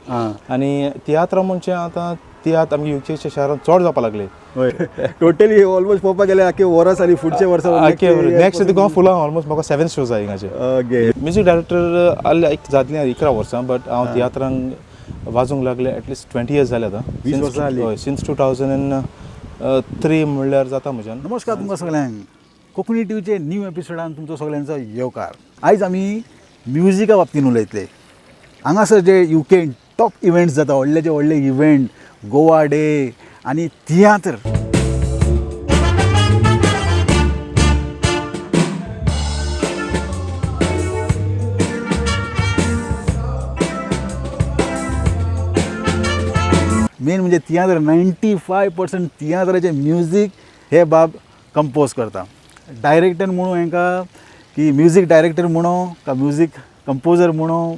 आणि तियात्र म्हणजे आता तियात्र आमच्या युकेच्या शहरात चड जावपाक लागले. टोटली ऑलमोस्ट पळोवपाक गेल्यार आख्खे वरस आनी फुडचे वर्सा नेक्स्ट तुका फुलां ऑलमोस्ट म्हाका 7 शोज आहा हिंगाचे. म्युजीक डायरेक्टर आले जातली 11 वर्सां, बट हांव तियात्रांक वाजोवंक लागले एटलिस्ट 20 इयर्स जाले आतां. 20 वर्सां जालीं. हय, सिन्स 2003 म्हणल्यार जाता म्हज्यान. नमस्कार तुमकां सगळ्यांक. कोंकणी टीव्हीचे न्यू एपिसोडान तुमचो सगळ्यांचो येवकार. आयज आमी म्युजिका बाबतीन उलयतले. हांगासर जे युकेन टॉप इव्हेंट्स जाता, व्हडलेचे व्हडले इव्हेंट, गोवा डे आनी तियात्र. मेन म्हणजे तियात्र 95% तियात्राचे म्युजीक हे बाब कंपोज करता. डायरेक्टर म्हणूं हांकां की म्युजीक डायरेक्टर म्हणूं का म्युजीक कंपोजर म्हणूं,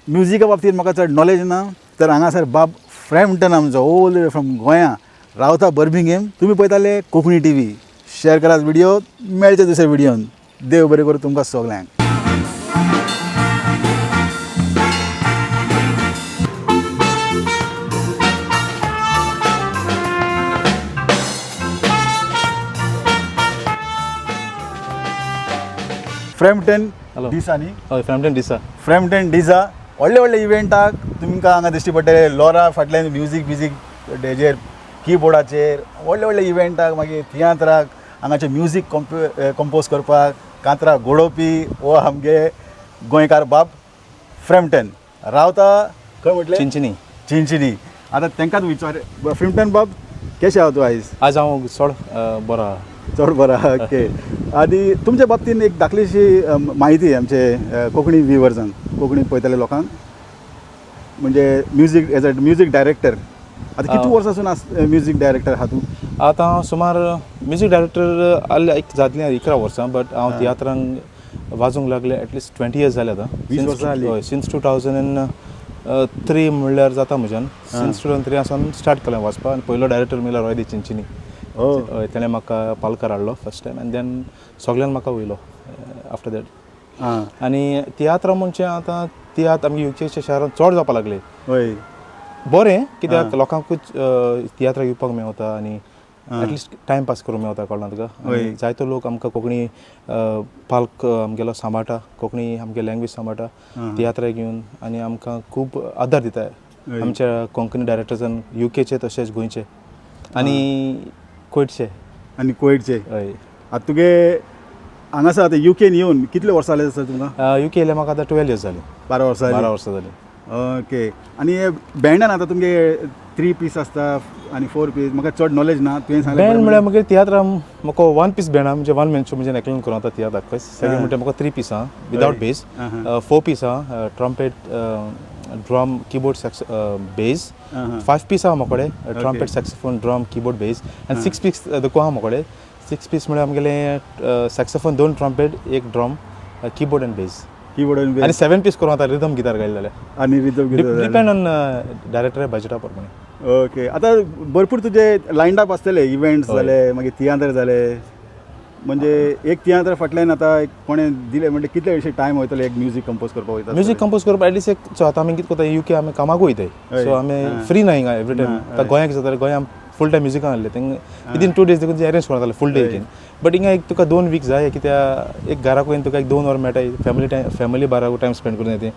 म्युजिका बाबतींत म्हाका चड नॉलेज ना. तर हांगासर बाब फ्रॅम्टन आमचो ऑल द वे फ्रॉम गोंया रावता बर्मिंगहॅम. तुमी पळयताले कोंकणी टीव्ही. शेअर करात व्हिडिओ. मेळचे दुसरे व्हिडिओन. देव बरें करूं तुमकां सगळ्यांक. फ्रॅम्टन डिसा न्ही? हय, फ्रॅम्टन डिसा. फ्रॅम्टन डिसा व्हडले व्हडले इव्हेंटाक तुमकां हांगा दिश्टी पडटले. लॉरा फाटल्यान म्युजीक हेजेर कीबोर्डाचेर व्हडले व्हडले इव्हेंटाक, मागीर तियात्राक हांगाचे म्युजीक कंपोज करपाक कांतरां घडोवपी वो आमगे गोंयकार बाब फ्रॅम्टन रावता. खंय म्हटलें? चिंचिनी. आतां तांकांच विचार. फ्रॅम्टन बाब केशें आहा तूं आयज? आज हांव चड बरो आहा. चड बरो आहा. ओके. आनी तुमच्या बाबतीन एक धाकलीशी म्हायती आमचे कोंकणी व्ह्युअर्सांक, कोंकणी पळयतले लोकांक. म्हणजे music as a music director आतां कितू वर्सांसून म्युजीक डायरेक्टर आहा तूं? आतां हांव सुमार म्युजीक डायरेक्टर आले जातली 11 वर्सां, बट हांव तियात्रांक वाजोवंक लागले एटलिस्ट 20 इयर्स जाले आतां. 20 वर्सां जालीं. हय, सिन्स 2003 म्हणल्यार जाता म्हज्यान. सिन्स 2003 सावन स्टार्ट केलें वाजपाक. आनी पयलो डायरेक्टर म्हणल्यार रोय चिंचिनी. हय, ताणें म्हाका पालकार हाडलो फर्स्ट टायम, आनी देन सगळ्यान म्हाका वयलो आफ्टर दॅट. आनी तियात्र म्हणजे आतां तियात्र आमच्या युकेच्या शहरात चड जावपाक लागले. हय, बरें, कित्याक लोकांकूच तियात्राक येवपाक मेवता आनी एटलिस्ट टायम पास करूंक मेवता. कळना तुका? जायतो लोक आमकां कोंकणी पालक आमगेलो सांबाळटा, कोंकणी आमगे लँग्वेज सांबाळटा तियात्राक येवन, आनी आमकां खूब आदार दिता आमच्या कोंकणी डायरेक्टर्सान, युकेचे तशेंच गोंयचे आनी कोयटचे. हय. आतां तुगे हांगासर आतां युकेन येवन कितले वर्सां जाले सर तुमकां? युके येयले म्हाका आतां 12 इयर्स जाली. 12 वर्सां जाली. ओके. आनी हे बँडान आतां तुमगे 3 पीस आसता आनी 4 पीस, म्हाका चड नॉलेज ना. तुवें सांगलें बँड म्हळ्यार म्हाका तियात्रां म्हाका 1 पीस बँड आहा, म्हणजे 1 मॅन शो म्हणजे एकल्यान करूं आतां तियात्राक. पळय सेकेंड म्हणटा म्हाका 3 पीस आहा विदाउट बेस, 4 पीस आहा trumpet, drum, keyboard, bass. 5 piece आहा म्हाकोडे trumpet, saxophone, drum, keyboard, bass. आनी 6 पीस देखून आहा म्हाकोडे. 6 पीस म्हळ्यार आमगेले सॅक्सोफोन, 2 ट्रम्पेट, 1 ड्रम, कीबोर्ड आनी बेस. आनी 7 पीस करूं आतां रिदम गिटार गायले जाल्यार. आनी rhythm guitar depend on director बजेटा प्रमाणे. ओके. आतां भरपूर तुजे लायन अप आसतले इव्हेंट्स जाले, मागीर तियात्र जाले. म्हणजे एक तियात्र फाटल्यान आतां कोणें दिलें म्हणजे कितले अशें टायम वयतलो एक म्युजीक कंपोज करपाक वयता? म्युजीक कंपोज करपाक एटलिस्ट एक आतां आमी कितें करता, युके आमी कामाक वयताय, सो आमी फ्री ना हिंगा एवरी टायम. आतां गोंयाक जाताले, गोंया फूल टायम म्युजिकान आहले, तांकां विदीन 2 डेज देखून अरेंज करताले फूल डे हिंगा. बट हिंगा एक तुका 2 वीक जाय, कित्याक एक घराक वयन तुका एक 2 वर मेळटाय फॅमिली बाराक टायम स्पेंड करून येते.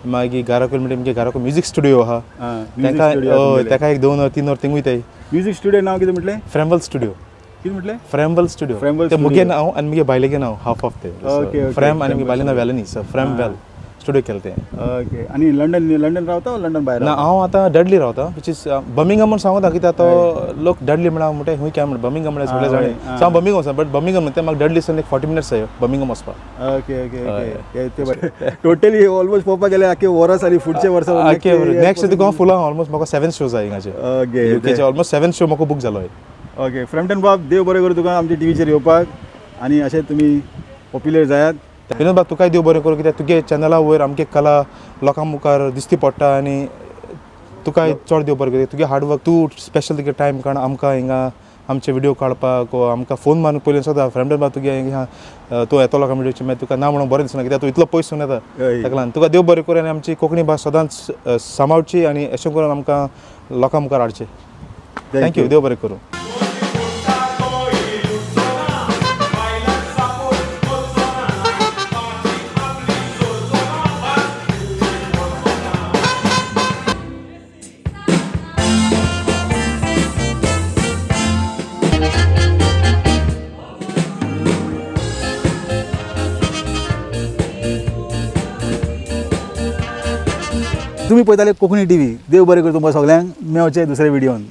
मागीर घराक वयन म्हणजे घराक म्युजीक स्टुडिओ आहा, ताका एक 2 वर 3 वर थिंग वयताय. म्युजीक स्टुडिओ नांव कितें म्हटलें? फ्रॅम्वल स्टुडिओ. कितें म्हटलें? फ्रॅम्वल स्टुडिओ. ते मुगे नांव आनी मुगे बायलेगे नांव हाफ ऑफ ते. फ्रॅम आनी मुगे बायले नांव वेलनी, सो फ्रॅम्वेल स्टुडिओ केलें तें. ओके. आनी लंडन रावता लंडन भायर? ना, हांव आतां डडली रावता, विच इज बर्मिंगहॅम म्हूण सांगता, कित्याक तो लोक डडली म्हणा म्हणटा खूंय काय म्हण बर्मिंगहॅम म्हळ्यार सगळे जाणे. सो हांव बर्मिंगहॅम वचना, बट बर्मिंगहॅम म्हणटा म्हाका डडलीसून एक 40 मिनट्स जाय बर्मिंगहॅम वचपाक. Okay okay okay. Totally almost पळोवपाक गेल्यार आख्खे वरस आनी फुडचे वर्सा नेक्स्ट तुका फुलां ऑलमोस्ट म्हाका 7 शोज आहा हिंगाचे. ओके. युकेचे ऑलमोस्ट 7 शो म्हाका बूक जालो. ओके. फ्रॅम्टन बाब, देव बरें करूं तुका आमच्या टीव्हीचेर येवपाक, आनी अशें तुमी पॉप्युलर जायात. विनोद बाब, तुकाय देव बरें करूं, कित्याक तुगे चॅनला वयर आमगे कला लोकां मुखार दिसती पडटा, आनी तुकाय चड देव बरें करूं. तुगे हार्डवर्क, तूं स्पेशल तुगे टायम काडून आमकां हिंगा आमचे व्हिडिओ काडपाक वा आमकां फोन मारून पयलीं सदां फ्रेंड बा तुगे तूं येतलो कम्युनिटीचे मागीर तुका ना म्हणून बरें दिसना कित्याक तूं इतलो पयस येता ताका लागून तुका देव बरें करूं आनी आमची कोंकणी भास सदांच सांबाळची आनी अशें करून आमकां लोकां मुखार हाडचें. थँक्यू, देव बरें करूं. तुम्ही पळयताले कोंकणी टीव्ही. देव बरें करूं तुमकां सगल्यांक. मेळचें दुसऱ्या व्हिडिओन.